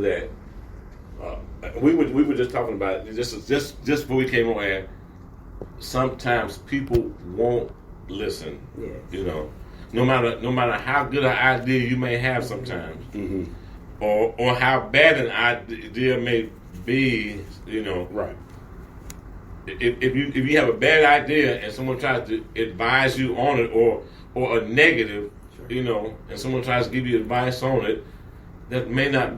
that. We were just talking about it just before we came on air. Sometimes people won't listen. Yes. You know, no matter how good an idea you may have sometimes, or how bad an idea may be. You know, right. If you have a bad idea and someone tries to advise you on it, or a negative, you know, and someone tries to give you advice on it, that may not.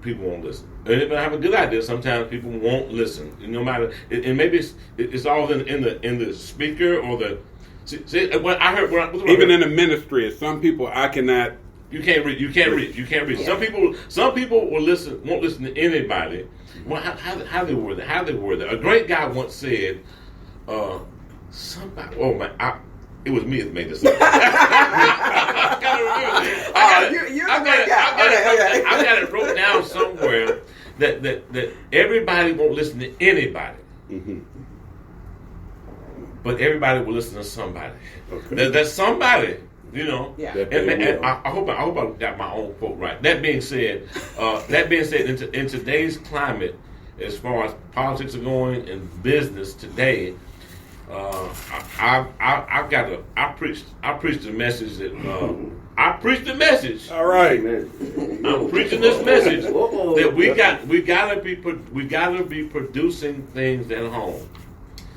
People won't listen. And if I have a good idea, sometimes people won't listen. No matter, and maybe it's all in the speaker or the. See what I heard. Even in the ministry, some people I cannot. You can't read. Yeah. Some people won't listen to anybody. Well, how they word it. A great guy once said, somebody. Oh my! It was me that made this up. I got it wrote down somewhere that everybody won't listen to anybody, but everybody will listen to somebody. Okay. There's somebody, you know. Yeah. And I hope I got my own quote right. That being said, in today's climate, as far as politics are going and business today. I preached the message that I preached the message. All right, I'm preaching this message that we gotta be producing things at home.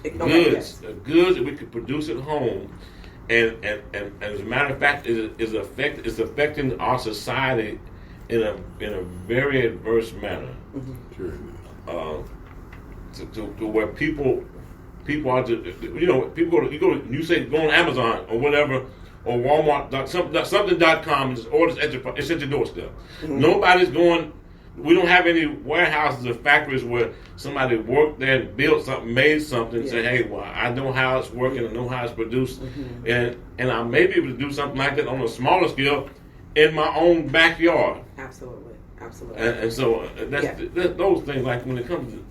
Goods that we could produce at home, and as a matter of fact, is affecting our society in a very adverse manner. To where people are just, you know, people go on Amazon or whatever, or Walmart, something.com, and just orders it's at your doorstep. Nobody's going. We don't have any warehouses or factories where somebody worked there and built something, made something, and say, hey, well, I know how it's working, I know how it's produced, and I may be able to do something like that on a smaller scale in my own backyard. Absolutely. And so that's those things, like when it comes to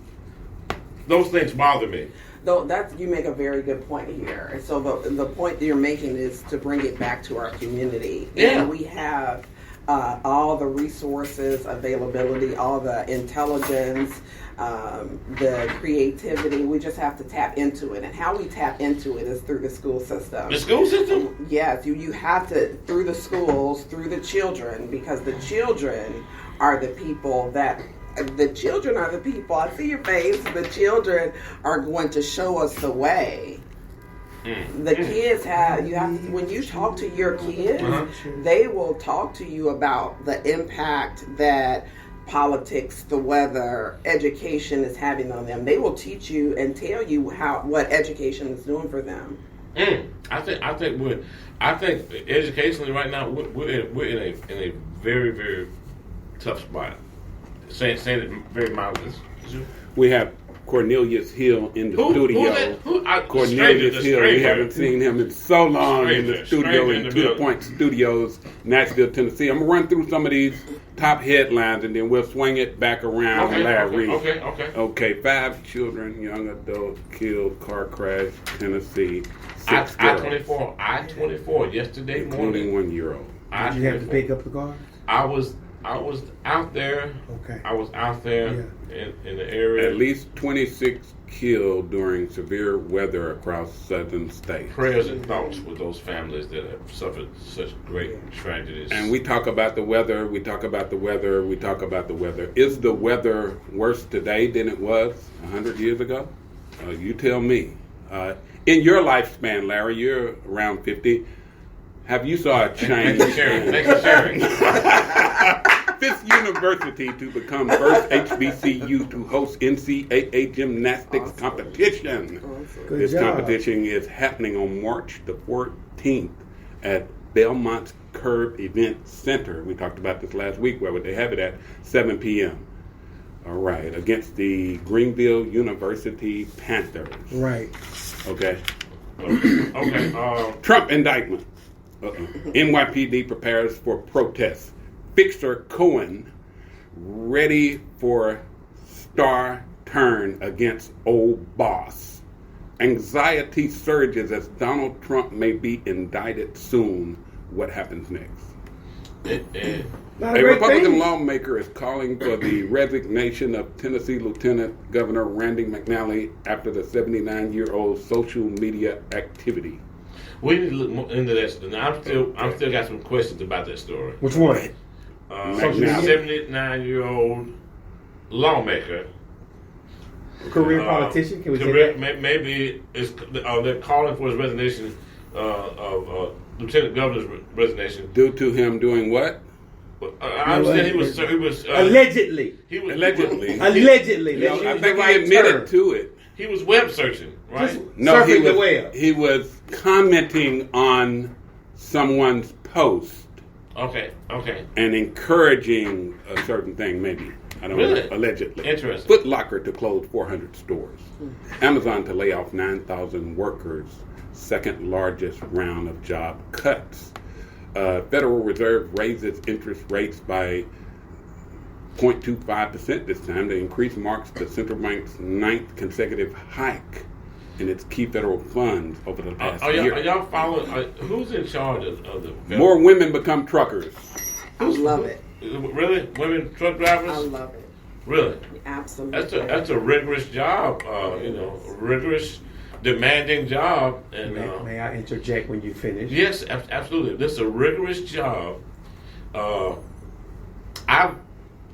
those things bother me. Though you make a very good point here. And so the point that you're making is to bring it back to our community. Yeah. And we have all the resources, availability, all the intelligence, the creativity. We just have to tap into it. And how we tap into it is through the school system. The school system? Yes. You have to, through the schools, through the children, because the children are the people that... The children are the people. I see your face. The children are going to show us the way. The kids when you talk to your kids, they will talk to you about the impact that politics, the weather, education is having on them. They will teach you and tell you what education is doing for them. I think educationally right now we're in a very, very tough spot. Saying it very mildly. We have Cornelius Hill in the studio. Cornelius Hill, we haven't seen him in so long in the studio in 2 Point Studios, Nashville, Tennessee. I'm going to run through some of these top headlines and then we'll swing it back around Larry. Okay, 5 children, young adult killed, car crash, Tennessee. 6 girls. I-24 yesterday morning. 21-year-old. Did you have to pick up the car? I was out there. Okay. I was out there in the area. At least 26 killed during severe weather across southern states. Prayers and thoughts with those families that have suffered such great tragedies. And we talk about the weather. Is the weather worse today than it was 100 years ago? You tell me. In your lifespan, Larry, you're around 50. Have you saw a change? Thanks for sharing. Fisk University to become first HBCU to host NCAA gymnastics competition. This competition is happening on March the 14th at Belmont's Curve Event Center. We talked about this last week. Where would they have it at? 7 p.m. All right, against the Greenville University Panthers. Right. Okay. Trump indictment. NYPD prepares for protests. Fixer Cohen ready for star turn against old boss. Anxiety surges as Donald Trump may be indicted soon. What happens next? A Republican lawmaker is calling for the resignation of Tennessee Lieutenant Governor Randy McNally after the 79-year-old social media activity. We need to look more into that. And I'm still got some questions about that story. Which one? 79-year-old lawmaker. Career politician? Can we say that? Maybe they're calling for his resignation, Lieutenant Governor's resignation. Due to him doing what? I understand he was allegedly. He was allegedly. Allegedly. I think he admitted to it. He was web searching, right? Surfing the web. He was commenting on someone's post. Okay. And encouraging a certain thing, maybe. I don't know. Allegedly. Interesting. Foot Locker to close 400 stores. Amazon to lay off 9,000 workers. Second largest round of job cuts. Federal Reserve raises interest rates by 0.25% this time. The increase marks the central bank's 9th consecutive hike in its key federal funds over the past year. Are y'all following? Who's in charge of the federal? More women become truckers. I love it. Really? Women truck drivers? I love it. Really? Absolutely. That's a rigorous job. Rigorous, demanding job. And may I interject when you finish? Yes, absolutely. This is a rigorous job. I've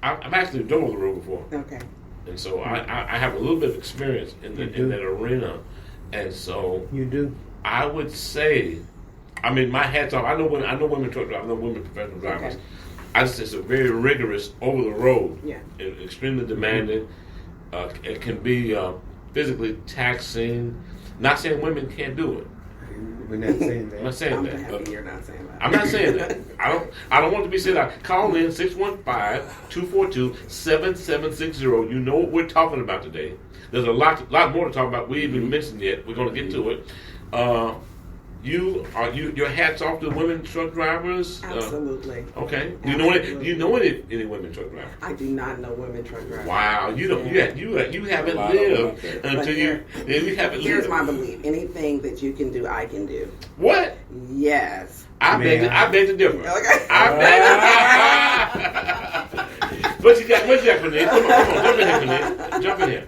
actually drove the road before. Okay. And so I have a little bit of experience in that arena. And so you do. I would say, my hat's off. I know women truck drivers. I know women professional drivers. Okay. I just it's a very rigorous over the road. Yeah. Extremely demanding. It can be physically taxing. Not saying women can't do it. We're not saying that. I'm not saying that. Happy you're not saying that. I'm not saying that. I don't want to be said out. Call in 615-242-7760. You know what we're talking about today. There's a lot more to talk about. We haven't even mentioned yet. We're going to get to it. Your hats off to women truck drivers. Absolutely. Okay. Do you know any women truck drivers? I do not know women truck drivers. Wow. You don't. You haven't lived until you haven't lived. Here's my belief: anything that you can do, I can do. What? Yes. I beg to differ. Okay. I beg. What you got, Cornelius? Come on, jump in here.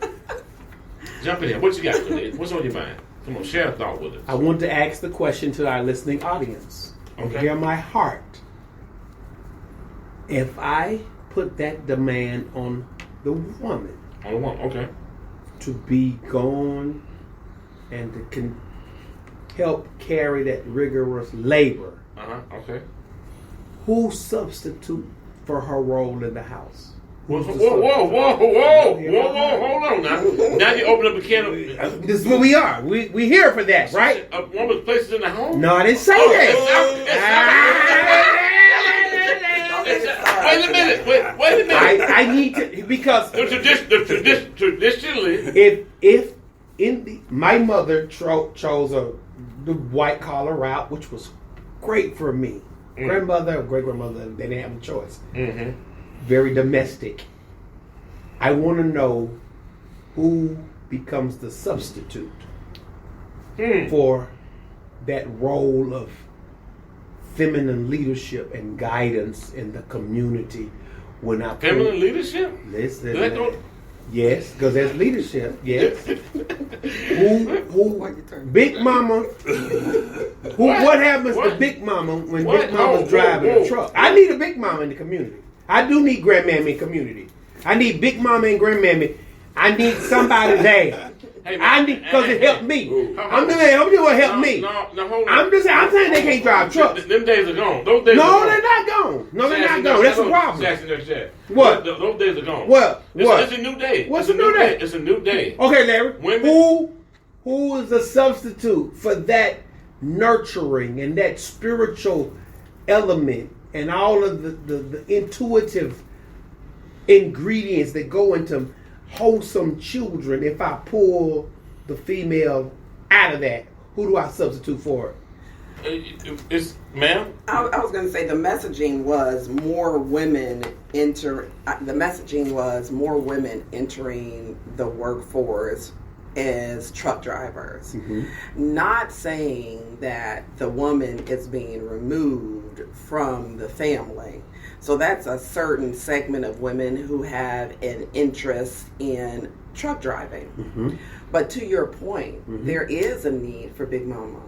Jump in here. What you got, Cornelius? What's on your mind? Come on, share a thought with us. I want to ask the question to our listening audience. Okay. Hear my heart. If I put that demand on the woman, Okay, to be gone and to help carry that rigorous labor, okay. who substitute for her role in the house? Whoa, hold on now. Now you open up a can of... This is what we are. We here for that, right? A woman's places in the home? No, I didn't say that. Wait a minute. I need to, because... Traditionally... If my mother chose the white collar route, which was great for me. Grandmother or great-grandmother, they didn't have a choice. Mm-hmm. Very domestic. I want to know who becomes the substitute for that role of feminine leadership and guidance in the community. When I feminine leadership? Listen, yes, because there's leadership. Yes. who Big Mama? What happens to Big Mama when Big Mama's driving a truck? I need a Big Mama in the community. I do need grandmammy in community. I need Big Mama and grandmammy. I need somebody there. I need, because it helped me. I'm just saying, what helped me. No, hold on. I'm saying they can't drive trucks. Them days are gone. Those days no, are they're not gone. No, they're not gone. That's a problem. What? Those days are gone. What? It's a new day. What's a new day? It's a new day. Okay, Larry. Women. Who is a substitute for that nurturing and that spiritual element and all of the intuitive ingredients that go into wholesome children? If I pull the female out of that, who do I substitute for it? Ma'am? I was going to say the messaging was more women entering the workforce as truck drivers. Not saying that the woman is being removed from the family. So that's a certain segment of women who have an interest in truck driving. But to your point, there is a need for Big Mama.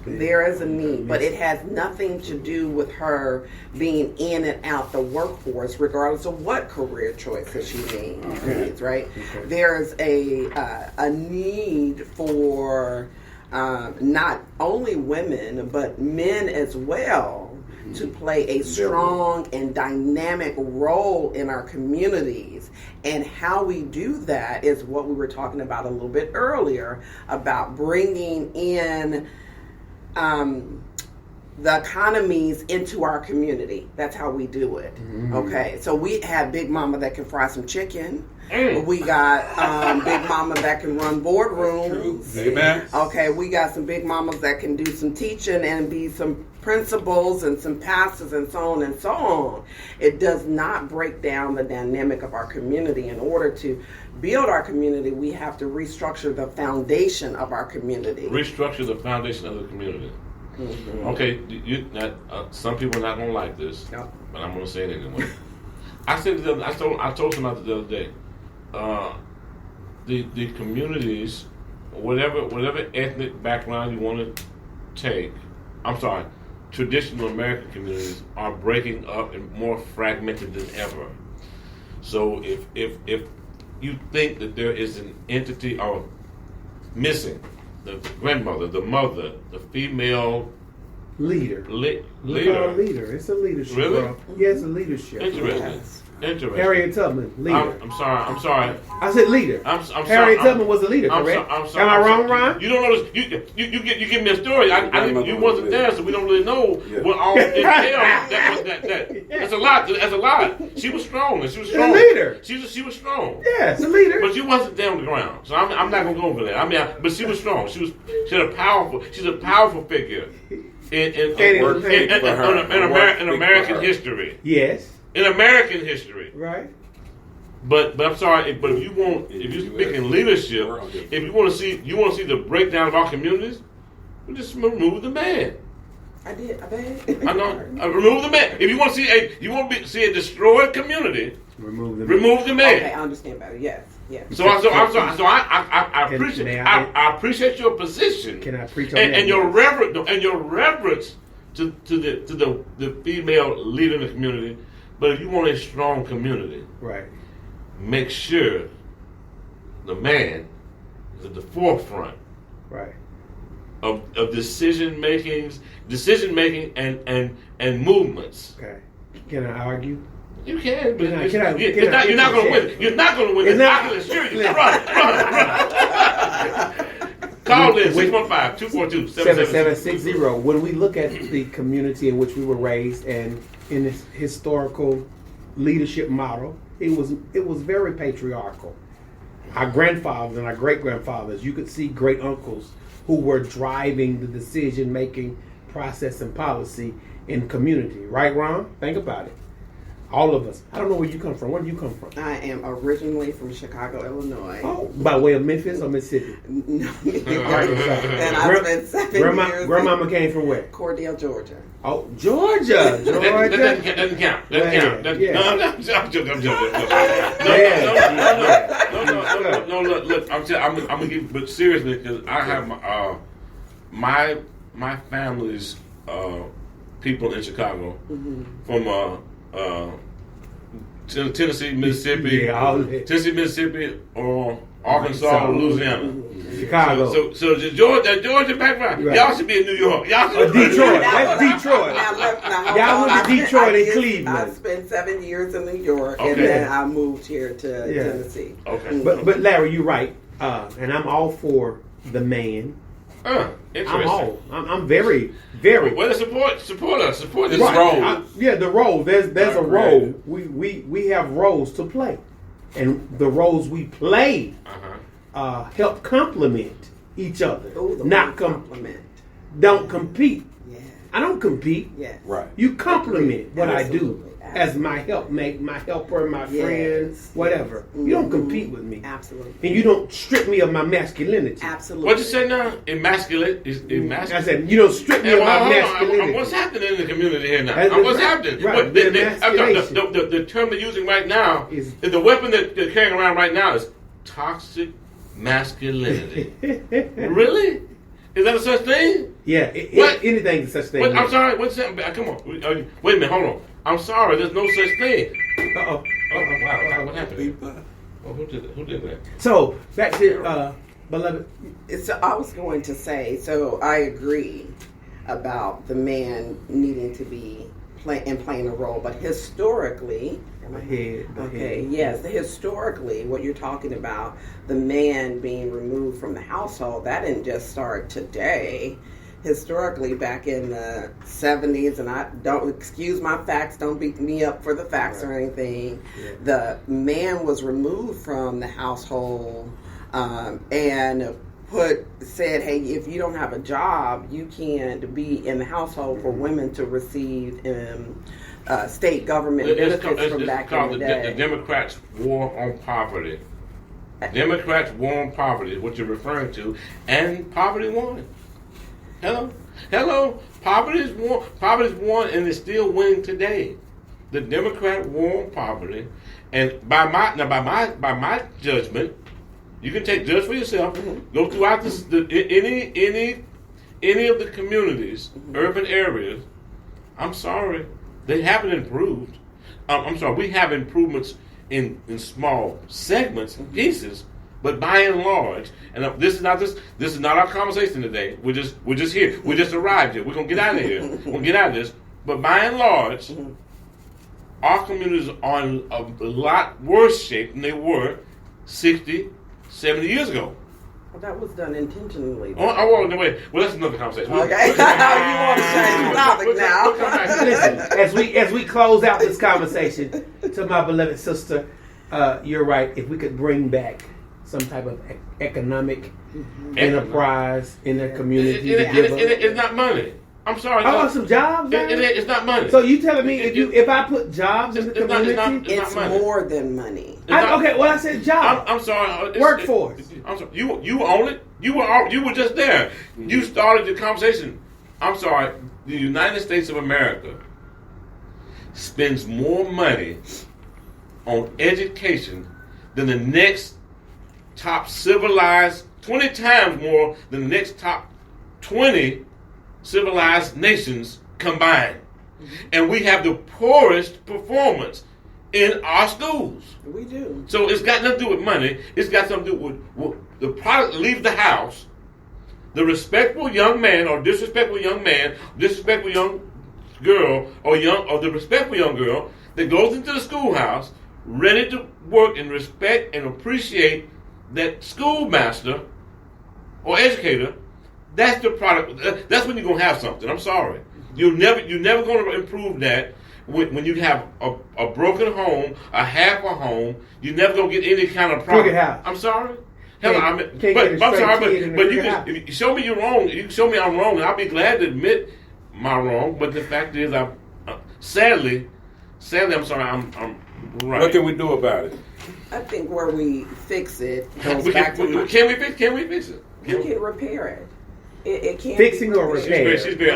There is a need, but it has nothing to do with her being in and out the workforce, regardless of what career choices she needs. Right? There's a need for not only women but men as well to play a strong and dynamic role in our communities. And how we do that is what we were talking about a little bit earlier about bringing in the economies into our community. That's how we do it. Okay, so we have Big Mama that can fry some chicken. We got Big Mama that can run boardrooms. Amen. Okay, we got some Big Mamas that can do some teaching and be some principals and some pastors and so on and so on. It does not break down the dynamic of our community. In order to build our community, we have to restructure the foundation of our community. Restructure the foundation of the community. Okay, some people are not going to like this, but I'm going to say it anyway. I told somebody the other day, the communities, whatever ethnic background you want to take, traditional American communities are breaking up and more fragmented than ever. So if you think that there is an entity or missing, the grandmother, the mother, the female leader. Leader. It's a leadership. Really? Bro. Yeah, it's a leadership. Interesting. Harriet Tubman, leader. I'm sorry. I said leader. Harriet Tubman was a leader, correct? I'm sorry. Am I wrong, Ron? You don't know this. You give me a story. You wasn't there, so we don't really know what all entailed. That's a lot. That's a lot. She was strong. And she was strong. A leader. She was strong. Yeah, it's a leader. But she wasn't down on the ground. So I'm not gonna go over that. But she was strong. She's a powerful figure in American history. Yes. In American history. Right. But I'm sorry, but if you're speaking leadership, if you want to see the breakdown of our communities, we just remove the man. I did. I bet. I know. Remove the man. If you want to see a destroyed community, remove the man. Okay, I understand better. Yes. So I'm sorry. So I appreciate your position. Can I preach on that? And your reverence to the female leader in the community. But if you want a strong community, right, make sure the man is at the forefront, right, of decision making and movements. Okay, can I argue? You can, but you're not going to win. You're not going to win. I can assure you. Run. Call in 615-242-7760. When we look at the community in which we were raised and in this historical leadership model, it was very patriarchal. Our grandfathers and our great-grandfathers, you could see great uncles who were driving the decision-making process and policy in community. Right, Ron? Think about it. All of us. I don't know where you come from. Where do you come from? I am originally from Chicago, Illinois. Oh, by way of Memphis or Mississippi? No, and I spent 7 years. Grandmama came from where? Cordell, Georgia. Oh, Georgia. That doesn't count. I'm joking. No, look. I'm gonna give, but seriously, because I have my family's people in Chicago from Tennessee, Mississippi, or Arkansas, or Louisiana. Chicago. So the Georgia background, right. Y'all should be in New York. Y'all should Detroit. That's Detroit. Y'all went to Detroit and Cleveland. I spent 7 years in New York, and then I moved here to Tennessee. Okay. But Larry, you're right, and I'm all for the man. Interesting. I'm very, very. Well, support us. Support this right. role. The role. There's a role. We have roles to play, and the roles we play help complement each other. Ooh, not complement. Don't compete. Yeah. I don't compete. Yes. Right. You compliment what I do Absolutely. as my helpmate, my helper, my friend, Yes. whatever. You don't compete with me. Absolutely. And you don't strip me of my masculinity. Absolutely. What'd you say now? Emasculate? Is emasculate? I said, you don't strip me Hey, of my hold on. masculinity. What's happening in the community here now? That's What's right. happening? Right. What, The emasculation. the term they're using right now Is- is the weapon that they're carrying around right now is toxic masculinity. Really? Is that a such thing? Yeah, What? anything is such thing. What, I'm sorry. What's that? Come on. Wait a minute. Hold on. I'm sorry. There's no such thing. Uh-oh. Oh, wow. What happened? Oh, who did that? So, back to, beloved. So I was going to say, so I agree about the man needing to be playing a role, but historically, Go ahead. okay, yes, historically, what you're talking about, the man being removed from the household, that didn't just start today. Historically, back in the 70s, and I don't excuse my facts, don't beat me up for the facts or anything. Yeah. The man was removed from the household and said, hey, if you don't have a job, you can't be in the household for women to receive state government benefits from back in the day. The Democrats' war on poverty. Democrats' war on poverty is what you're referring to, and poverty won. Hello. Poverty is won, and it's still winning today. The Democrat war on poverty, and by my judgment, you can judge for yourself. Mm-hmm. Go throughout any of the communities, urban areas. I'm sorry, they haven't improved. I'm sorry, we have improvements in small segments and pieces, but by and large, and this is not our conversation today. We're just here. We just arrived here. We're gonna get out of here. We're gonna get out of this. But by and large, our communities are in a lot worse shape than they were 60, 70 years ago. Well, that was done intentionally. Well, that's another conversation. Okay. You want to change the topic now. We'll come back. Listen, as we close out this conversation, to my beloved sister, you're right. If we could bring back some type of economic enterprise in the community to give us. It's not money. I'm sorry. I want some jobs. It's not money. So you telling me if I put jobs in the community, It's more than money. I said jobs. I'm sorry. Workforce. I'm sorry. You own it. You were just there. You started the conversation. I'm sorry. The United States of America spends more money on education than the next top civilized, 20 times more than the next top 20 civilized nations combined. And we have the poorest performance in our schools. We do. So it's got nothing to do with money. It's got something to do with the product that leaves the house. The respectful young man or disrespectful young man, disrespectful young girl or the respectful young girl that goes into the schoolhouse ready to work and respect and appreciate that schoolmaster or educator. That's the product. That's when you're gonna have something. I'm sorry. You're never gonna improve that when you have a broken home, a half a home. You're never gonna get any kind of product. Crooked house. I'm sorry. Can't get a I'm straight sorry, kid in a but you crooked house. can if you show me you're wrong. You can show me I'm wrong, and I'll be glad to admit my wrong. But the fact is, sadly, I'm sorry. I'm right. What can we do about it? I think where we fix it goes back to Can we fix it? you can repair it. It can't Fixing be or repaired. repair? She's very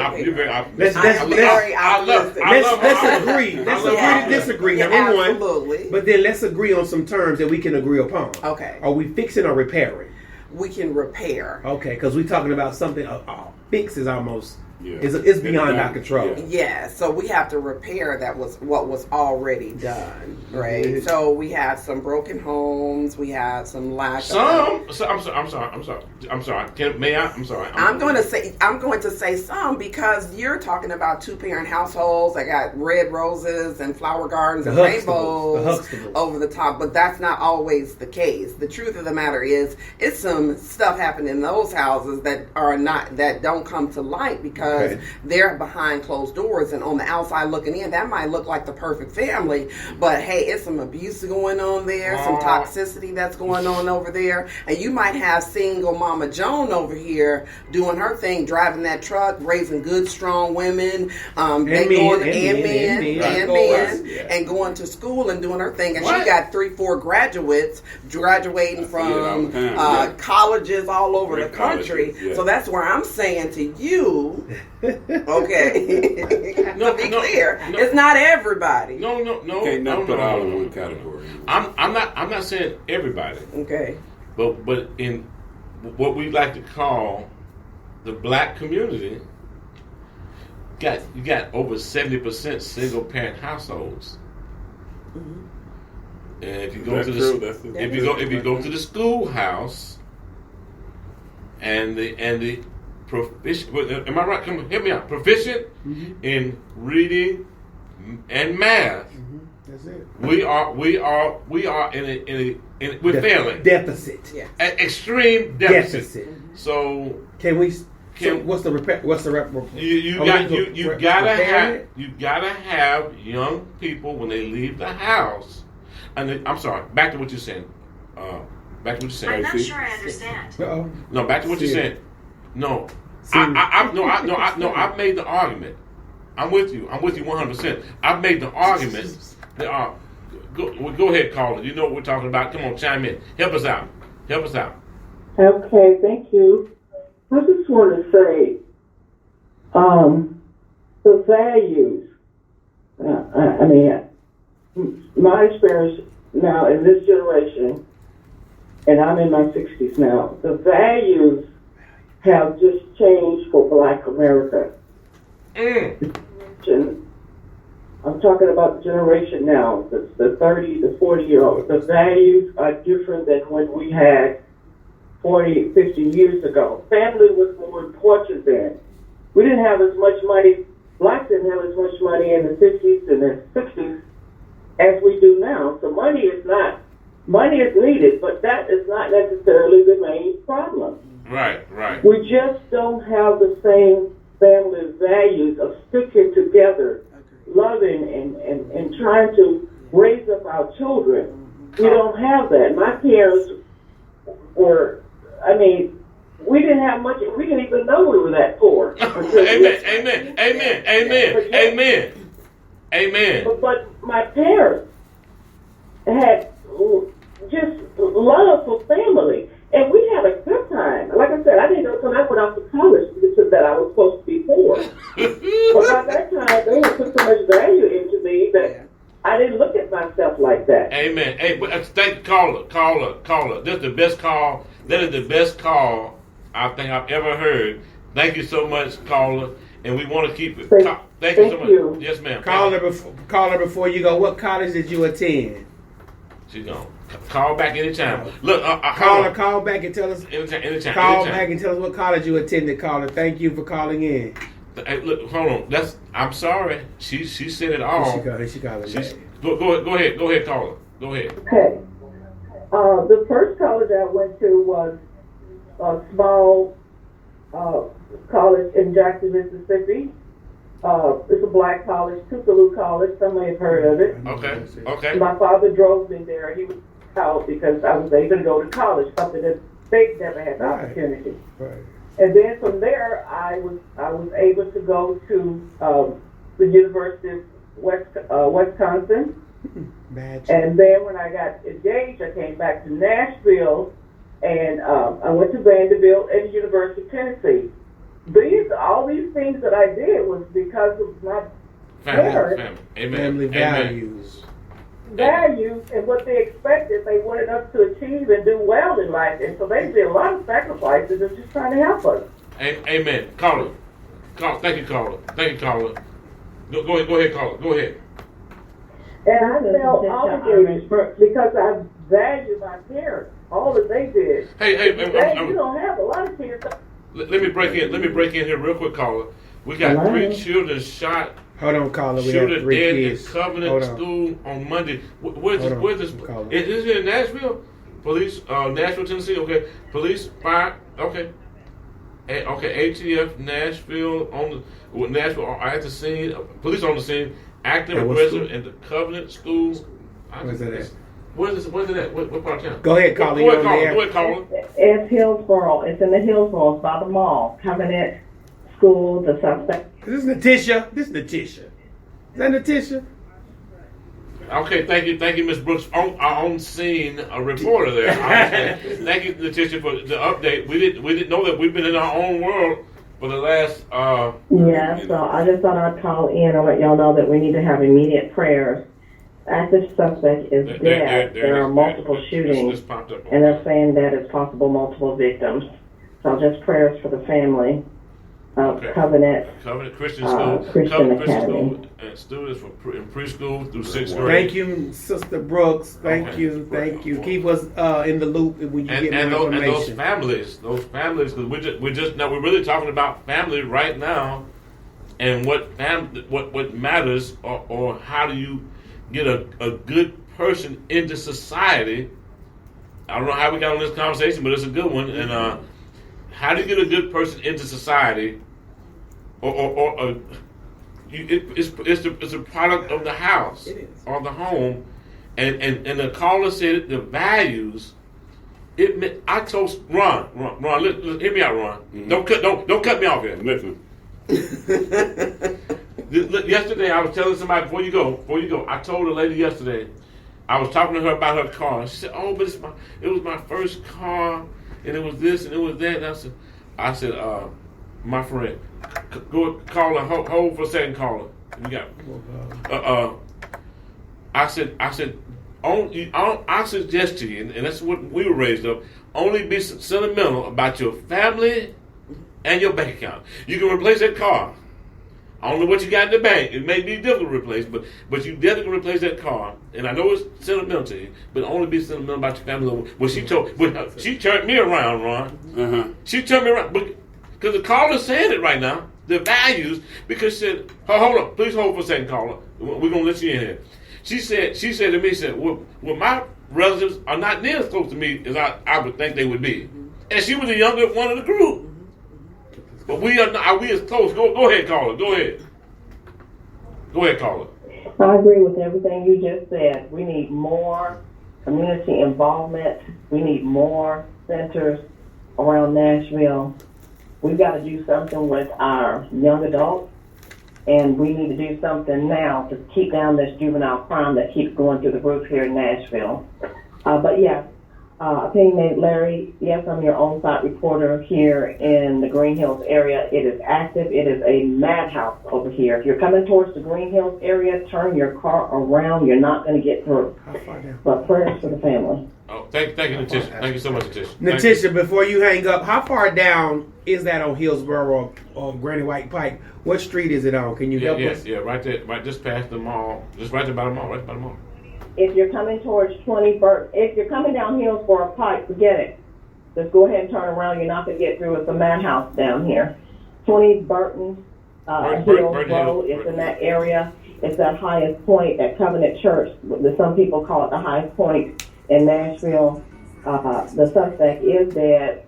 Let's agree. Let's agree to disagree. Yeah, Number one, absolutely. but then let's agree on some terms that we can agree upon. Okay. Are we fixing or repairing? We can repair. Okay, because we're talking about something. Fix is almost Yeah. it's beyond our control. Yeah. Yeah, so we have to repair what was already done, right? Mhm. So we have some broken homes, we have some lack I'm sorry. May I? I'm sorry. I'm going to say some because you're talking about 2-parent households that got red roses and flower gardens and rainbows over the top, but that's not always the case. The truth of the matter is, it's some stuff happening in those houses that don't come to light because because they're behind closed doors, and on the outside looking in, that might look like the perfect family, but hey, it's some abuse going on there, some toxicity that's going on over there, and you might have single Mama Joan over here doing her thing, driving that truck, raising good, strong women, and going to school and doing her thing, and she got 3-4 graduates graduating from colleges all over the country. So that's where I'm saying to you, okay, to be clear, it's not everybody. No. Can't put all in one category. I'm not saying everybody. Okay. But in what we like to call the black community, you got over 70% single parent households. Mm-hmm. And if you go to the schoolhouse and the proficient, am I right? Come on, help me out. Proficient in reading and math. Mm-hmm. That's it. We're failing. Deficit. Yeah. An extreme deficit. So what's the you gotta have young people when they leave the house. And I'm sorry. Back to what you're saying. I'm not sure I understand. Uh-oh. No, back to what you're saying. No, I've made the argument. I'm with you 100%. I've made the argument. Go ahead, caller. You know what we're talking about. Come on, chime in. Help us out. Okay, thank you. I just want to say, the values. My experience now in this generation, and I'm in my 60s now, the values have just changed for Black America. I'm talking about the generation now, the 30, the 40-year-olds. The values are different than when we had 40, 50 years ago. Family was more important then. We didn't have as much money, Blacks didn't have as much money in the 50s and the 60s as we do now. So money is needed, but that is not necessarily the main problem. Right. We just don't have the same family values of sticking together, loving and trying to raise up our children. We don't have that. My parents were, we didn't have much, we didn't even know we were that poor. Amen. But my parents had just love for family. And we had a good time. Like I said, I didn't know until I went off to college that I was supposed to be poor. But by that time, they had put so much value into me that I didn't look at myself like that. Amen. Hey, thank you, caller. That's the best call. That is the best call I think I've ever heard. Thank you so much, caller. And we want to keep it. Thank you so much. Yes, ma'am. Caller, before you go, what college did you attend? She's gone. Call back anytime. Look, call back and tell us. Anytime. Back and tell us what college you attended, caller. Thank you for calling in. Hey, look, hold on. I'm sorry. She said it all. She got it. Go ahead, caller. Go ahead. Okay. The first college I went to was a small college in Jackson, Mississippi. It's a black college, Tupelo College. Some may have heard of it. Okay. My father drove me there. He was out because I was able to go to college, something that they never had the opportunity. Right. And then from there, I was able to go to the University of Wisconsin. And then when I got engaged, I came back to Nashville, and I went to Vanderbilt and the University of Tennessee. All these things that I did was because of my parents. Family values. Values and what they expected. They wanted us to achieve and do well in life, and so they did a lot of sacrifices of just trying to help us. Amen. Caller. Thank you, caller. Go ahead, caller. Go ahead. And I felt obligated because I value my parents, all that they did. Hey, you don't have a lot of parents. Let me break in here real quick, caller. We got 3 children shot. Hold on, caller. We Shooter have 3 dead kids. in Covenant School on Monday. Where's this? Is it in Nashville? Police, Nashville, Tennessee. Okay. Police, fire. Okay. Okay, ATF Nashville Nashville at the scene. Police on the scene, acting aggressive in the Covenant School. Where's that at? Where's it at? What part of town? Go ahead, Carly. Go ahead, Carly. It's Hillsboro. It's in the Hillsboro. It's by the mall. Covenant School, the suspect. This is Natisha. Is that Natisha? Okay, thank you, Ms. Brooks. On scene, a reporter there. Thank you, Natisha, for the update. We didn't know that we've been in our own world for the last. Yeah, so I just thought I'd call in and let y'all know that we need to have immediate prayers. Active suspect is dead. There are multiple shootings, and they're saying that it's possible multiple victims. So just prayers for the family. Covenant Christian School, Christian Academy. School, and students in preschool through 6th grade. Thank you, Sister Brooks. Thank you. Keep us in the loop when you get more information. And those families, because we're really talking about family right now, and what matters, or how do you get a good person into society? I don't know how we got on this conversation, but it's a good one. And how do you get a good person into society? It's a product of the house or the home, and the caller said the values. I told Ron, hear me out, Ron. Mm-hmm. Don't cut me off here. Listen. Yesterday, I was telling somebody before you go. I told a lady yesterday. I was talking to her about her car. She said, "Oh, but it was my first car, and it was this and it was that." And I said, my friend, go call her. Hold for a second, caller. You got. I said, I suggest to you, and that's what we were raised up. Only be sentimental about your family and your bank account. You can replace that car. I don't know what you got in the bank. It may be difficult to replace, but you definitely can replace that car. And I know it's sentimental to you, but only be sentimental about your family. Well, she turned me around, Ron. Uh-huh. She turned me around because the caller's saying it right now. The values, because she said, hold on, please hold for a second, caller. We're gonna let you in here. She said to me, well, my relatives are not near as close to me as I would think they would be, and she was the younger one of the group. But we are we as close. Go ahead, caller. Go ahead, caller. I agree with everything you just said. We need more community involvement. We need more centers around Nashville. We've got to do something with our young adults, and we need to do something now to keep down this juvenile crime that keeps going through the roof here in Nashville. But yeah. Opinionated Larry, yes, I'm your on-site reporter here in the Green Hills area. It is active. It is a madhouse over here. If you're coming towards the Green Hills area, turn your car around. You're not going to get through. But prayers for the family. Oh, thank you, Natisha. Thank you so much, Natisha. Natisha, before you hang up, how far down is that on Hillsboro or Granny White Pike? What street is it on? Can you help us? Yeah, right there, right just past the mall. Just right there by the mall, If you're coming towards 20 Burton, if you're coming down Hillsboro Pike, forget it. Just go ahead and turn around. You're not going to get through. It's a madhouse down here. 20 Burton Hills Road. It's in that area. It's that highest point at Covenant Church. Some people call it the highest point in Nashville. The suspect is dead.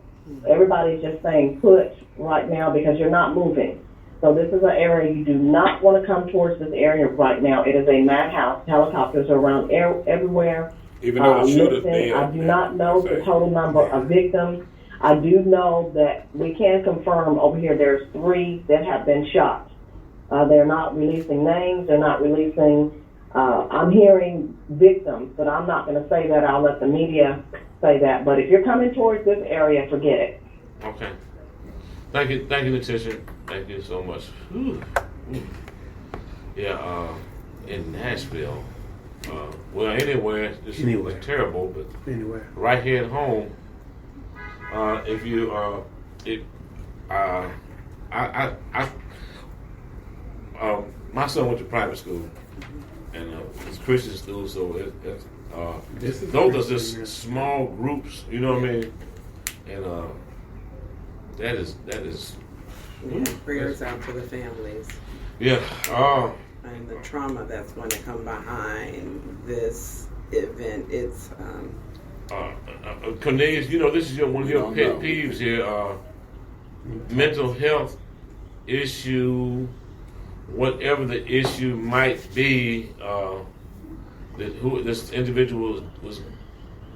Everybody's just saying put right now because you're not moving. So this is an area you do not want to come towards this area right now. It is a madhouse. Helicopters are around everywhere. Even though the shooter's dead. I do not know the total number of victims. I do know that we can confirm over here there's 3 that have been shot. They're not releasing names. They're not releasing. I'm hearing victims, but I'm not going to say that. I'll let the media say that. But if you're coming towards this area, forget it. Okay. Thank you, Natisha. Thank you so much. Yeah, in Nashville, well, anywhere, it's terrible, but anywhere, right here at home, if you, my son went to private school, and it's Christian school, so those are just small groups, you know what I mean, and that is. Yeah, prayers out to the families. Yeah. And the trauma that's going to come behind this event. It's Cornelius, you know, this is one of your pet peeves here. mental health issue, whatever the issue might be, that who this individual was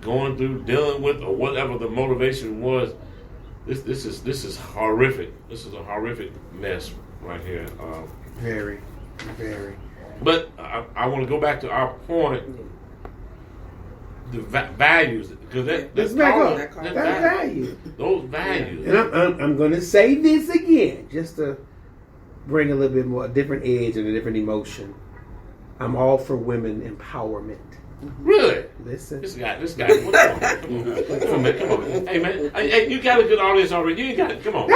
going through, dealing with, or whatever the motivation was. This is horrific. This is a horrific mess right here. Very, very. But I want to go back to our point. The values, because Let's back up. That's value. Those values. And I'm going to say this again, just to bring a little bit more, a different edge and a different emotion. I'm all for women empowerment. Really? Listen. This guy. What's going on? Come on, man. Come on. Hey, man. Hey, you got a good audience already. You ain't got it. Come on.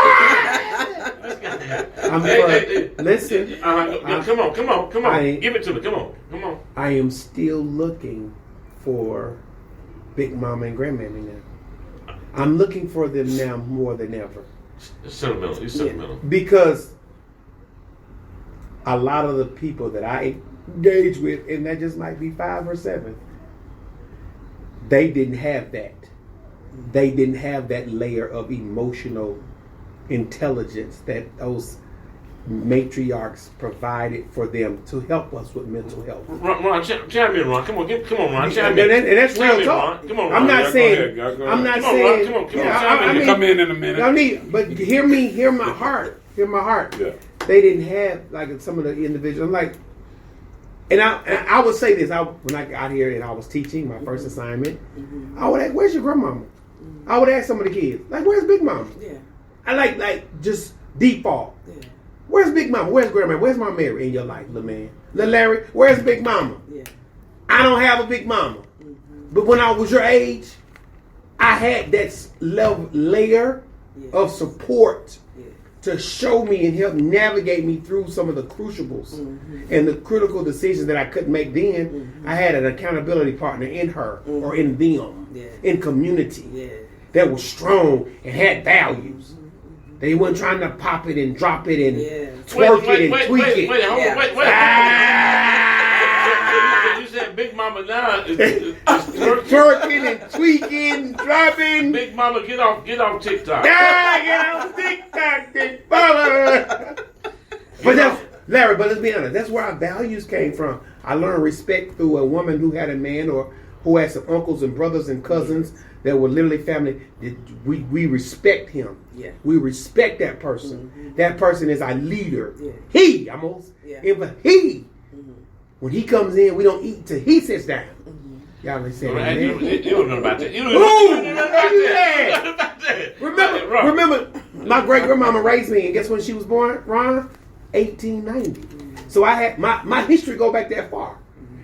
Listen. Come on. Give it to me. Come on. I am still looking for Big Mama and Grandmammy now. I'm looking for them now more than ever. It's sentimental. It's sentimental. Because a lot of the people that I engage with, and that just might be 5 or 7, they didn't have that. They didn't have that layer of emotional intelligence that those matriarchs provided for them to help us with mental health. Ron, chime in, Ron. Come on, Ron. Chime in. And that's real talk. Come on, Ron. I'm not saying. Go ahead. I'm not Come on, saying. Ron. Come on. I mean, come in a minute. but hear me. Hear my heart. Hear my heart. Yeah. They didn't have like some of the individuals. I'm like, and I would say this. When I got here and I was teaching my first assignment, I would ask, "Where's your grandmama?" I would ask some of the kids, like, "Where's Big Mama?" Yeah. I like just default. Yeah. Where's Big Mama? Where's Grandma? Where's my Mary in your life, little man? Little Larry, where's Big Mama? Yeah. I don't have a Big Mama. But when I was your age, I had that layer of support to show me and help navigate me through some of the crucibles and the critical decisions that I couldn't make then. I had an accountability partner in her or in them, in community, that was strong and had values. They weren't trying to pop it and drop it and twerk it and tweak it. Wait. You said Big Mama now is twerking and tweaking, dropping. Big Mama, get off TikTok. Get off TikTok, Big Mama. But that's Larry. But let's be honest. That's where our values came from. I learned respect through a woman who had a man or who had some uncles and brothers and cousins that were literally family. We respect him. Yeah. We respect that person. That person is our leader. Yeah. He almost. Yeah. But he, when he comes in, we don't eat till he sits down. Y'all ain't saying that. You don't know about that. You don't know about that. Remember, my great grandmama raised me, and guess when she was born, Ron? 1890. So I had my history go back that far.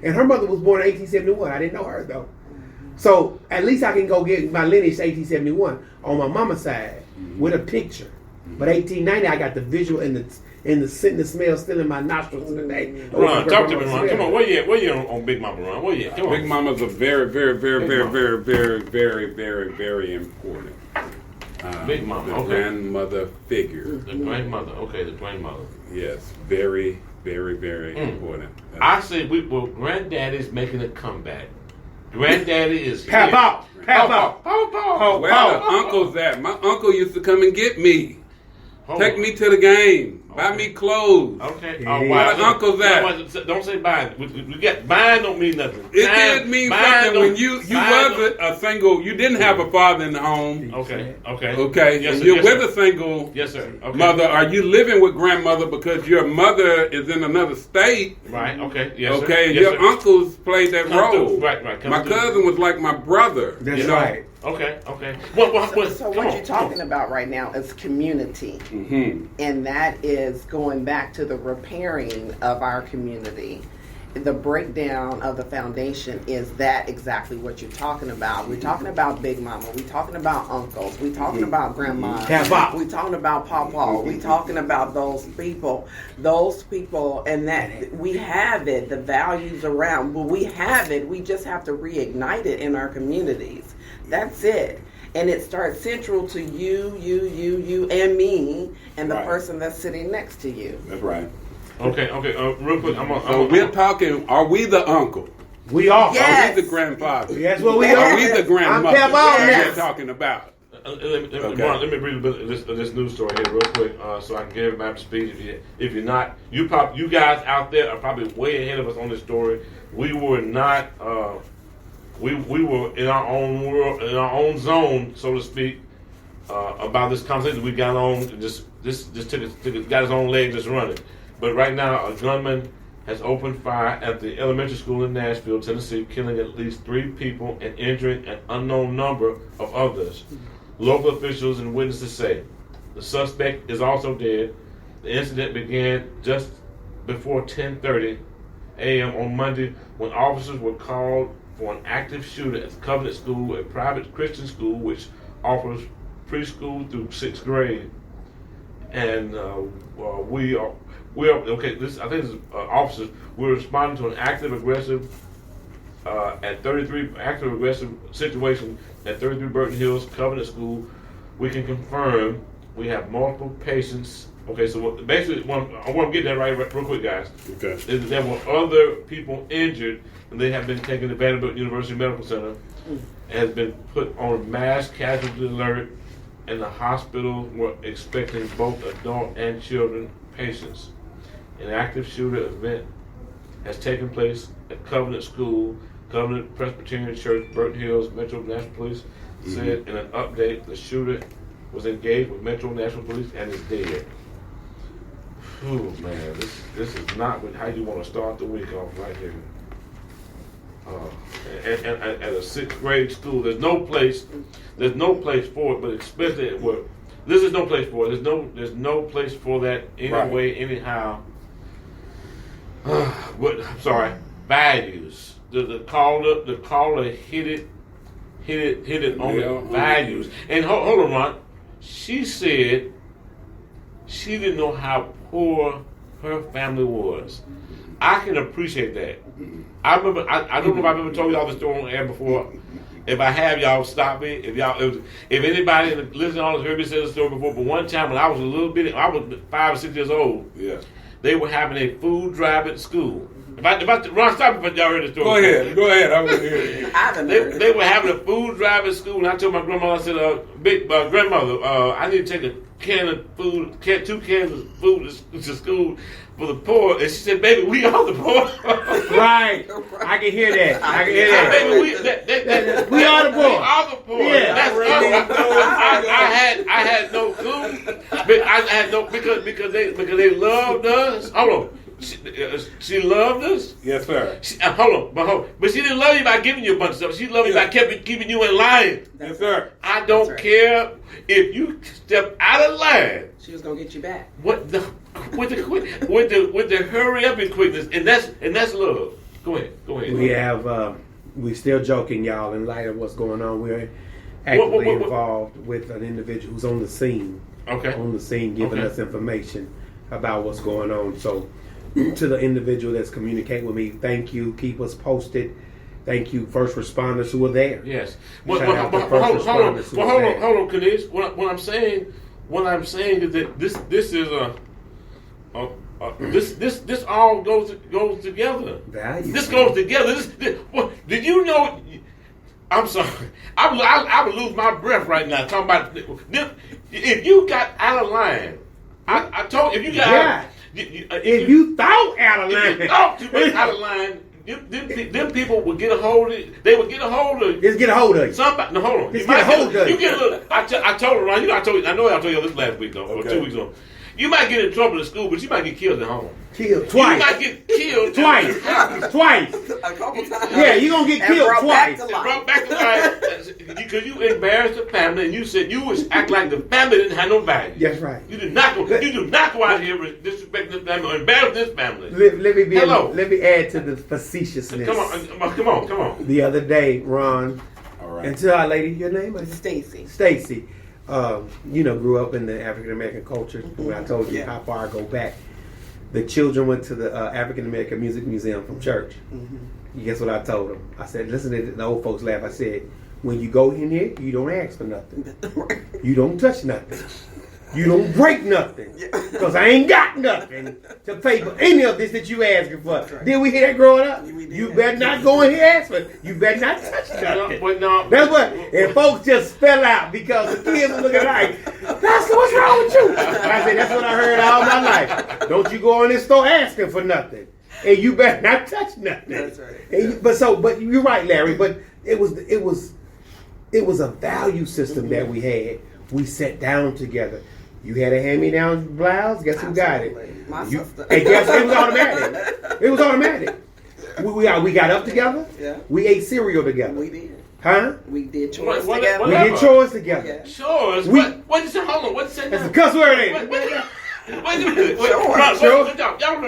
And her mother was born in 1871. I didn't know her though. So at least I can go get my lineage 1871 on my mama's side with a picture. But 1890, I got the visual and the scent and the smell still in my nostrils today. Ron, talk to me, Ron. Come on, where you on Big Mama, Ron? Where you? Come on. Big Mama's a very, very, very, very, very, very, very, very, very important. Big Mama, the okay. grandmother figure. The grandmother, okay, the grandmother. Yes, very, very, very important. I say, Granddaddy's making a comeback. Granddaddy is Pap here. out. Where the uncle's at? My uncle used to come and get me. Take me to the game. Buy me clothes. Okay. Yeah. Where the uncle's at? Don't say buying. We got buying don't mean nothing. It did mean something when you wasn't a single. You didn't have a father in the home. Okay. Yes, and you're with a single mother. Are you living with grandmother because your mother is in another state? Right. Okay. Yes. Okay. Yes, your uncles played that role. Right. My cousin was like my brother. That's right. Okay. So what you're talking about right now is community. And that is going back to the repairing of our community. The breakdown of the foundation is that exactly what you're talking about. We're talking about Big Mama. We're talking about uncles. We're talking about grandma. We're talking about papa. We're talking about those people, and that we have it, the values around. Well, we have it. We just have to reignite it in our communities. That's it. And it starts central to you, and me, and the person that's sitting next to you. That's right. Okay. Real quick, So we're talking. Are we the uncle? We are. Yes. Are we the grandfather? That's what we Are are. we the grandmother? I'm Pep out that now. we're talking about. Let me read a bit of this news story here real quick, so I can get everybody up to speed. If you're not, you guys out there are probably way ahead of us on this story. We were not. We were in our own world, in our own zone, so to speak, about this conversation we got on. This got his own leg just running. But right now, a gunman has opened fire at the elementary school in Nashville, Tennessee, killing at least 3 people and injuring an unknown number of others. Local officials and witnesses say the suspect is also dead. The incident began just before 10:30 a.m. on Monday when officers were called for an active shooter at the Covenant School, a private Christian school which offers preschool through 6th grade. And officers. We're responding to an active aggressive situation at 33 Burton Hills Covenant School. We can confirm we have multiple patients. Okay, so basically, I want to get that right real quick, guys. Okay. There were other people injured, and they have been taken to Vanderbilt University Medical Center, and has been put on mass casualty alert, and the hospital were expecting both adult and children patients. An active shooter event has taken place at Covenant School. Covenant Presbyterian Church, Burton Hills, Metro National Police said in an update the shooter was engaged with Metro National Police and is dead. Oh man, this is not how you want to start the week off right here. And at a 6th grade school, there's no place for it, but especially where this is no place for it. There's no place for that anyway, anyhow. I'm sorry, values. The caller hit it on the values. And hold on, Ron. She said she didn't know how poor her family was. I can appreciate that. I remember. I don't know if I've ever told y'all this story on air before. If I have, y'all stop me. If anybody listening on this heard me say this story before, but one time when I was a little bit, I was 5 or 6 years old. Yeah. They were having a food drive at school. Ron, stop me if y'all heard the story. Go ahead. I want to hear it. They were having a food drive at school, and I told my grandmother, I said, grandmother, I need to take a can of food, 2 cans of food to school for the poor. And she said, baby, we are the poor. Right. I can hear that. Baby, we are the poor. We are the poor. Yeah. That's us. I had no clue. But I had no because they loved us. Hold on. She loved us. Yes, sir. Hold on. But she didn't love you by giving you a bunch of stuff. She loved you by keeping you in line. Yes, sir. I don't care if you step out of line. She was gonna get you back. With the hurry up and quickness, and that's love. Go ahead. We still joking, y'all. In light of what's going on, we're actively involved with an individual who's on the scene. Okay. On the scene, giving us information about what's going on. So, to the individual that's communicating with me, thank you. Keep us posted. Thank you, first responders who are there. Yes. Hold on, Cornelius. What I'm saying is that this is this all goes together. Values. This goes together. Did you know? I'm sorry. I would lose my breath right now talking about this. If you got out of line, I told if you got if you thought out of line, if you thought too much out of line. Them people would get a hold of it. They would get a hold of it. Just get a hold of you. Somebody, no, hold on. Just get a hold of you. Get a little. I told her, Ron. I know I told you this last week though, or 2 weeks ago. You might get in trouble in school, but you might get killed at home. Killed twice. You might get killed twice. A couple times. Yeah, you're going to get killed twice. Brought back to life because you embarrassed the family and you said you was act like the family didn't have no value. That's right. You do not go out here disrespecting this family or embarrass this family. Let me add to the facetiousness. Come on. The other day, Ron, all right. and to our lady, your name is Stacey. Stacey. Grew up in the African American culture. When I told you how far I go back, the children went to the African American Music Museum from church. Mm-hmm. Guess what I told them? I said, listen to the old folks laugh. I said, when you go in here, you don't ask for nothing. You don't touch nothing. You don't break nothing. Because I ain't got nothing to pay for any of this that you asking for. Right. Did we hear that growing up? We did. You better not go in here ask for it. You better not touch nothing. But no. That's what, and folks just fell out because the kids were looking like, Pastor, what's wrong with you? I said, that's what I heard all my life. Don't you go in this store asking for nothing. And you better not touch nothing. That's right. And but you're right, Larry, but it was a value system that we had. We sat down together. You had a hand-me-down blouse. Guess who got it? My sister. And guess it was automatic. It was automatic. We got up together. Yeah. We ate cereal together. We did. Huh? We did chores What- together. what- We did chores together. Yeah. Chores? We- What you say? Hold on. What you say? That's now? a cuss word, ain't it? Wait a minute. Sure. Y'all don't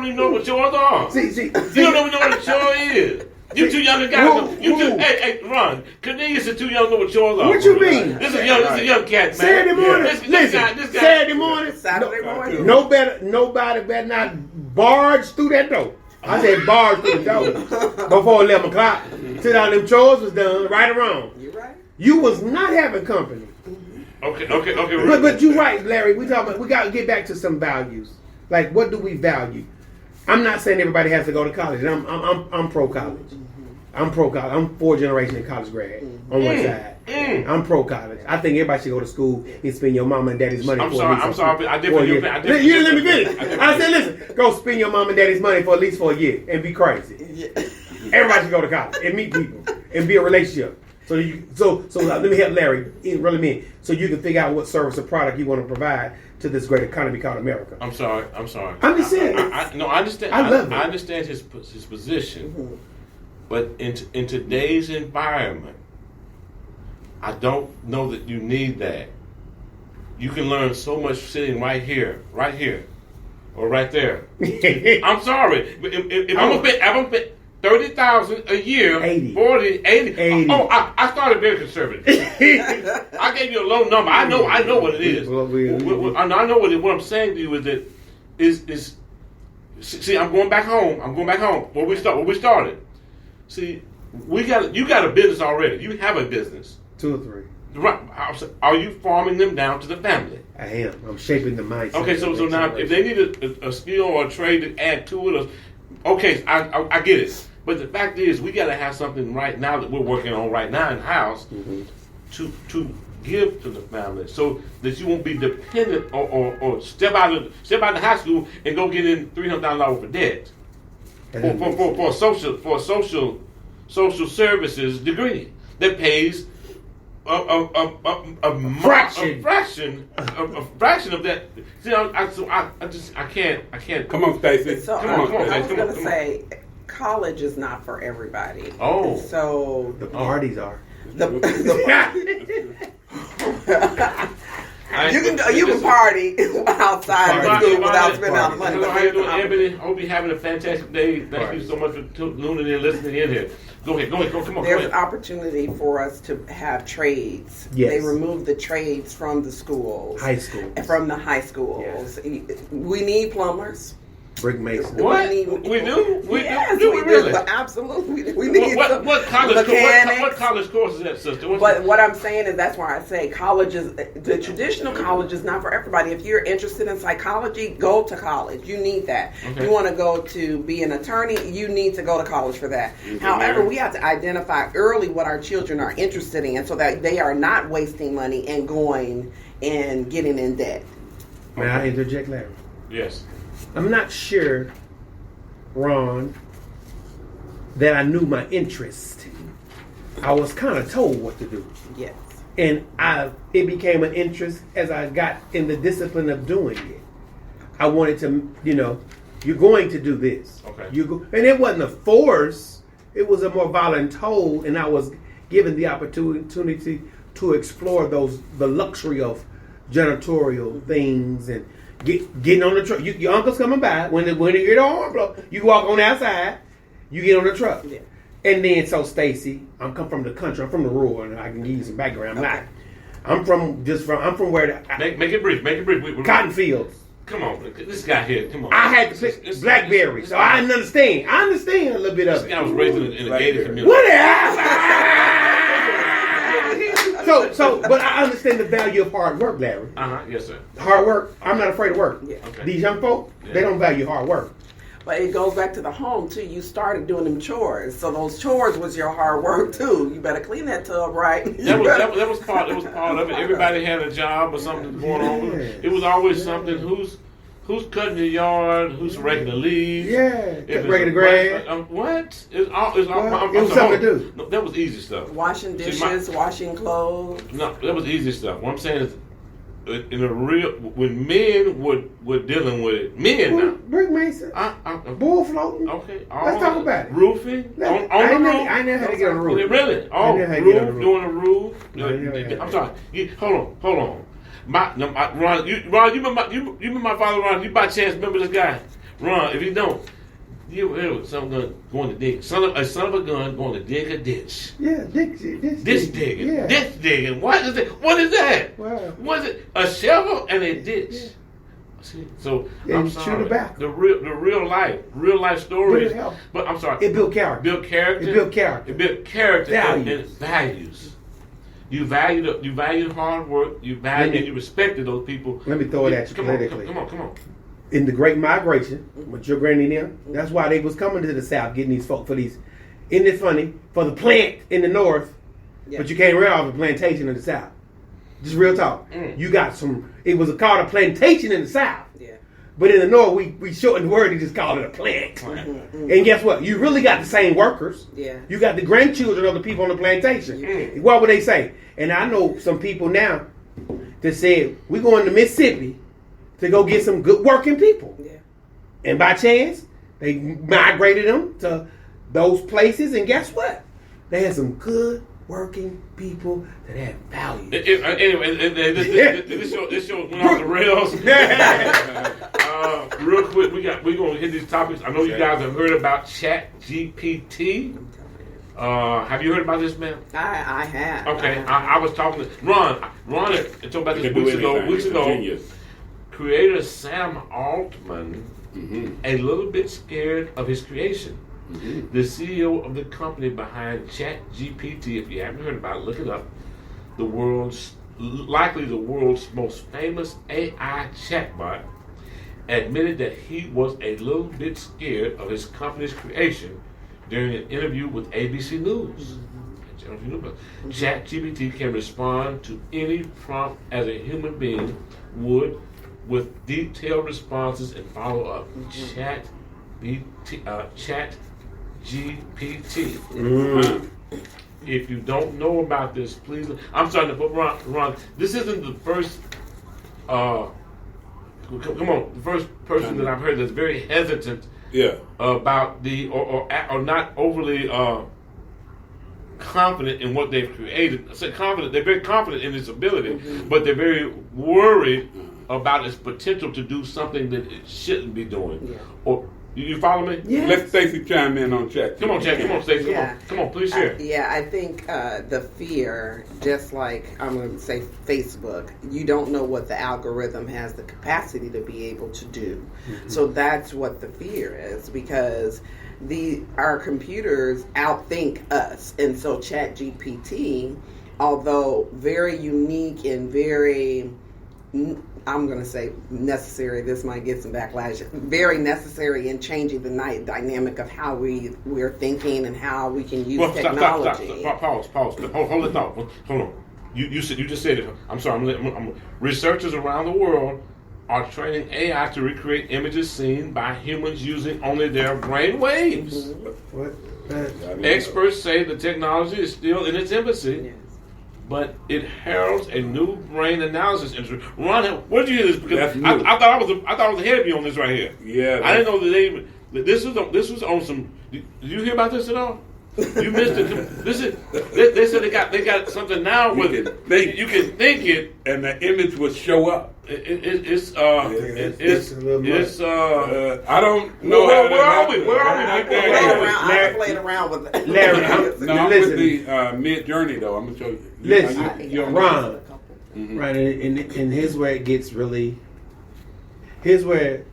even know what chores are. See. You don't even know what a chore is. You two younger guys. Who? Hey, Ron. Cornelius is too young to know what chores are. What you mean? This is a young cat, man. Saturday morning. This Listen. guy. Saturday morning. Saturday morning. Nobody better not barge through that door. I said barge through the door before 11 o'clock. Till all them chores was done, right or wrong. You right? You was not having company. Okay. But you're right, Larry. We got to get back to some values. Like, what do we value? I'm not saying everybody has to go to college. I'm pro college. I'm pro college. I'm 4th generation college grad on one side. I'm pro college. I think everybody should go to school and spend your mama and daddy's money. I'm sorry. I did for you. You didn't let me finish. I said, listen, go spend your mama and daddy's money for at least for a year and be crazy. Yeah. Everybody should go to college and meet people and be a relationship. So let me help Larry really mean so you can figure out what service or product you want to provide to this great economy called America. I'm sorry. I'm just saying. I understand. I love it. I understand his position, but in today's environment, I don't know that you need that. You can learn so much sitting right here, or right there. I'm sorry, but if I'm gonna pay 30,000 a year, 80. 40, 80. 80. Oh, I started very conservative. I gave you a low number. I know what it is. I know what I'm saying to you is that is see, I'm going back home. Where we started. See, you got a business already. You have a business. 2 or 3. Right. Are you farming them down to the family? I am. I'm shaping the mindset. Okay, so now if they need a skill or a trade to add to it, okay, I get it. But the fact is, we got to have something right now that we're working on right now in the house to give to the family, so that you won't be dependent or step out of high school and go get in $300,000 for debt for a social services degree that pays a fraction of that. See, I can't. Come on, Stacey. So Come on, I was Stacey. going to say, college is not for everybody. Oh. So The parties are. You can party outside of school without spending all the money. Hello, how you doing, Ebony? Hope you're having a fantastic day. Thank you so much for tuning in and listening in here. Go ahead. Come on. There's an opportunity for us to have trades. Yes. They removed the trades from the schools. High school. From the high schools. Yes. We need plumbers. Brick mason. What? We do? Yes, do we really? Absolutely. We need what college course is that, sister? But what I'm saying is that's why I say the traditional college is not for everybody. If you're interested in psychology, go to college. You need that. Okay. You want to go to be an attorney, you need to go to college for that. However, we have to identify early what our children are interested in so that they are not wasting money and going and getting in debt. May I interject, Larry? Yes. I'm not sure, Ron, that I knew my interest. I was kind of told what to do. Yes. And it became an interest as I got in the discipline of doing it. I wanted to, you're going to do this. Okay. And it wasn't a force. It was a more voluntold, and I was given the opportunity to explore the luxury of janitorial things and getting on the truck. Your uncle's coming by. When you get the horn blow, you walk on the outside, you get on the truck. Yeah. And then, so Stacey, I'm come from the country. I'm from the rural, and I can give you some background. I'm from where Make it brief. cotton fields. Come on, this guy here. Come on. I had to pick blackberries, so I didn't understand. I understand a little bit of This it. guy was raised in a gated community. What But I understand the value of hard work, Larry. Yes, sir. Hard work. I'm not afraid of work. Yeah. Okay. These young folk, they don't value hard work. But it goes back to the home too. You started doing them chores, so those chores was your hard work too. You better clean that tub, right? That was part of it. Everybody had a job or something going on. It was always something. Who's cutting the yard? Who's raking the leaves? Raking the grass. What? It was something to do. No, that was easy stuff. Washing dishes, washing clothes. No, that was easy stuff. What I'm saying is, in a real, when men were dealing with it, men now. Brick mason. Bull floating. Okay. Let's talk about it. Roofing. I never had to get on the roof. Really? Oh, roof, doing a roof. I'm sorry. Hold on. Ron, you remember my father, Ron? You by chance remember this guy? Ron, if you don't, you ever son of a gun going to dig, son of a gun going to dig a ditch. Yeah, ditch digging. Yeah. Ditch digging. What is it? What is that? Wow. Was it a shovel and a ditch? Yeah. See, so I'm sorry. Shoot it back. The real life stories. But I'm sorry. It built character. It built character and values. You valued hard work. You valued and you respected those people. Let me throw it at you politically. Come on. In the Great Migration, with your granny there, that's why they was coming to the South, getting these folk for these. Isn't it funny? For the plant in the North, but you can't read off a plantation in the South. Just real talk. You got some. It was called a plantation in the South. Yeah. But in the North, we shortened the word and just called it a plant. And guess what? You really got the same workers. Yeah. You got the grandchildren of the people on the plantation. What would they say? And I know some people now that said, we're going to Mississippi to go get some good working people. Yeah. And by chance, they migrated them to those places. And guess what? They had some good working people that had value. Anyway, this show went off the rails. Real quick, we're going to hit these topics. I know you guys have heard about ChatGPT. Have you heard about this, man? I have. Okay, I was talking to Ron. Ron had talked about this weeks ago. Creator Sam Altman, a little bit scared of his creation. The CEO of the company behind ChatGPT, if you haven't heard about it, look it up. Likely the world's most famous AI chatbot, admitted that he was a little bit scared of his company's creation during an interview with ABC News. ChatGPT can respond to any prompt as a human being would, with detailed responses and follow-up. ChatGPT. If you don't know about this, please. I'm starting to put Ron. This isn't the first. The first person that I've heard that's very hesitant. About or not overly confident in what they've created. I say confident. They're very confident in its ability, but they're very worried about its potential to do something that it shouldn't be doing. Or you follow me? Yes. Let Stacey chime in on chat. Come on, Jack. Come on, Stacey. Come on, please share. I think the fear, just like I'm going to say Facebook, you don't know what the algorithm has the capacity to be able to do. So that's what the fear is, because our computers outthink us. And so ChatGPT, although very unique and very, I'm going to say necessary, this might get some backlash, very necessary in changing the dynamic of how we're thinking and how we can use technology. Stop. Pause. Hold it thought. Hold on. You just said it. I'm sorry. Researchers around the world are training AI to recreate images seen by humans using only their brain waves. Experts say the technology is still in its infancy. But it heralds a new brain analysis industry. Ron, where did you hear this? Because I thought I was ahead of you on this right here. Yeah, I didn't know that this was on some. Did you hear about this at all? You missed it. They said they got something now where you can think it and the image will show up. It's I don't know. Where are we? I played around with it. Larry, I'm with the Mid Journey though. I'm gonna show you. Listen, Ron. Right, and here's where it gets really. Here's where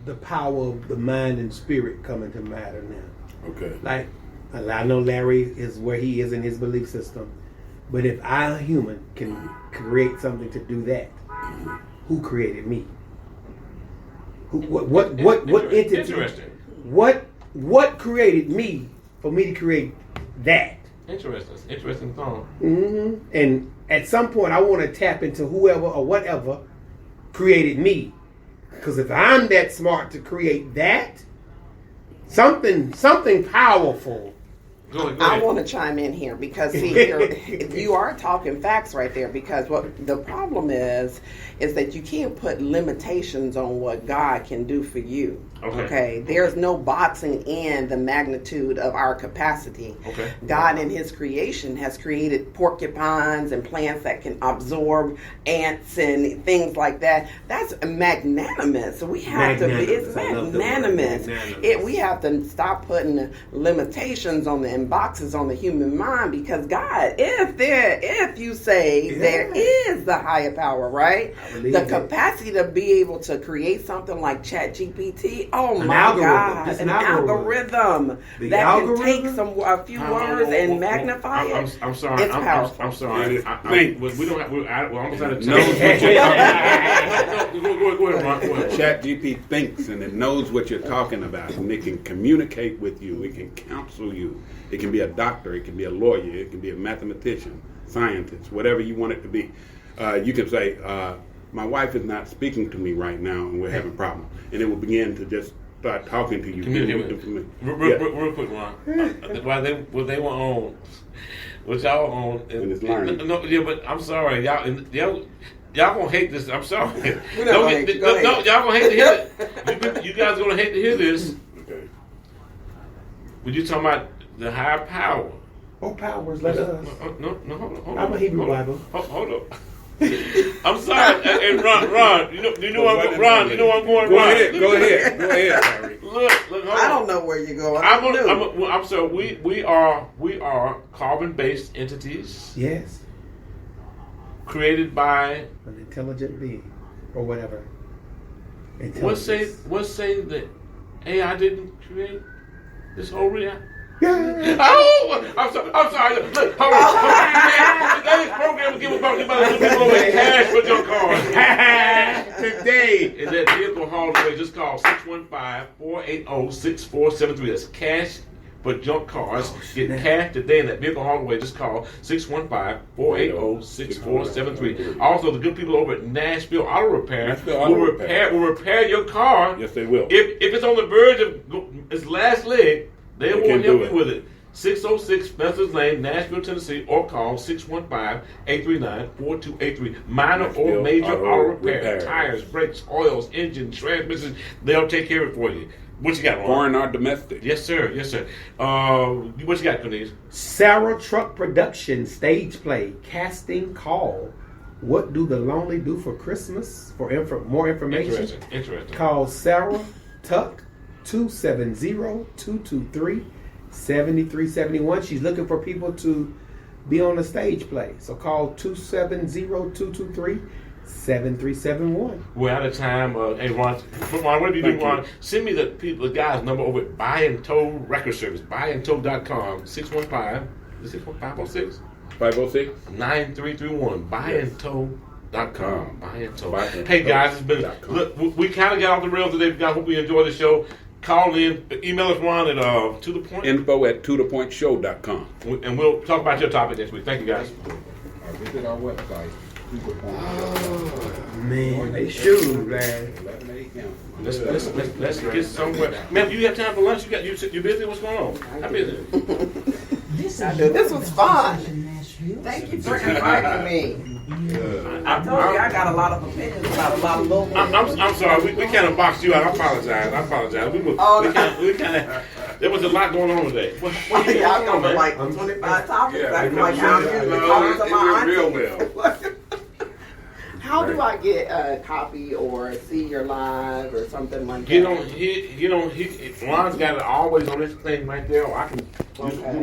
the power of the mind and spirit come into matter now. Okay. Like I know Larry is where he is in his belief system. But if I, a human, can create something to do that, who created me? What entity? Interesting. What created me for me to create that? Interesting thought. Mm-hmm. And at some point, I want to tap into whoever or whatever created me. Because if I'm that smart to create that, something powerful. Go ahead. I want to chime in here because see, you are talking facts right there. Because what the problem is that you can't put limitations on what God can do for you. Okay. There's no boxing in the magnitude of our capacity. Okay. God in His creation has created porcupines and plants that can absorb ants and things like that. That's magnanimous. We have to be. It's magnanimous. We have to stop putting limitations on the boxes on the human mind, because God, if you say there is the higher power, right? The capacity to be able to create something like ChatGPT. Oh my God, an algorithm that can take a few words and magnify it. I'm sorry. It's powerful. I'm sorry. We don't have. We're almost out of Knows what time. you're Go ahead, Ron. Go ahead. ChatGPT thinks and it knows what you're talking about, and it can communicate with you. It can counsel you. It can be a doctor. It can be a lawyer. It can be a mathematician, scientist, whatever you want it to be. You can say, my wife is not speaking to me right now, and we're having problems. And it will begin to just start talking to you. Real quick, Ron. While they were on, what y'all on? And it's learning. No, yeah, but I'm sorry, y'all gonna hate this. I'm sorry. We're not gonna hate you. Go ahead. Y'all gonna hate to hear it. You guys gonna hate to hear this. Okay. When you talking about the higher power. Oh, powers, let us. No, hold on. I'm a Hebrew Bible. Hold up. I'm sorry. And Ron, you know I'm going. Go ahead, Larry. Look, hold I on. don't know where you're going. I'm sorry. We are carbon-based entities. Yes. Created by An intelligent being or whatever. What's say that AI didn't create this whole reality? Yeah. Oh, I'm sorry. Look, hold on. Today's program is giving about people with cash for your cars. Today is that vehicle haul away. Just call 615-480-6473. That's cash for junk cars. Get cash today in that vehicle haul away. Just call 615-480-6473. Also, the good people over at Nashville Auto Repair will repair your car. Yes, they will. If it's on the verge of its last leg, they will help you with it. 606 Spencer's Lane, Nashville, Tennessee, or call 615-839-4283. Minor or major auto repair. Tires, brakes, oils, engines, transmissions, they'll take care of it for you. What you got, Ron? Foreign or domestic? Yes, sir. What you got, Cornelius? Sarah Truck Production stage play, Casting Call. What do the lonely do for Christmas? For more information, Interesting. Call Sarah Tuck 270-223-7371. She's looking for people to be on the stage play. So call 270-223-7371. We're out of time. Hey, Ron, what do you do, Ron? Send me the guy's number over at Buy and Tow Record Service, buyandtow.com, 615-506? 506-9331. Buyandtow.com. Buy and Tow. Hey, guys, it's been, look, we kind of got off the rails today. I hope you enjoyed the show. Call in, email us, Ron, at To The Point. info@tothepointshow.com. And we'll talk about your topic next week. Thank you, guys. Visit our website. Man, they shoot, man. 11 a.m. Let's get somewhere. Ma'am, you have time for lunch? You busy? What's going on? I'm busy. This was fun. Thank you for inviting me. I told you I got a lot of opinions about a lot of little things. I'm sorry. We kind of boxed you out. I apologize. We kind of. There was a lot going on today. What you I covered like 25 topics. That's like how I'm usually talking to my auntie. How do I get a copy or see your live or something like that? Ron's got it always on this thing right there. Or I can. Okay.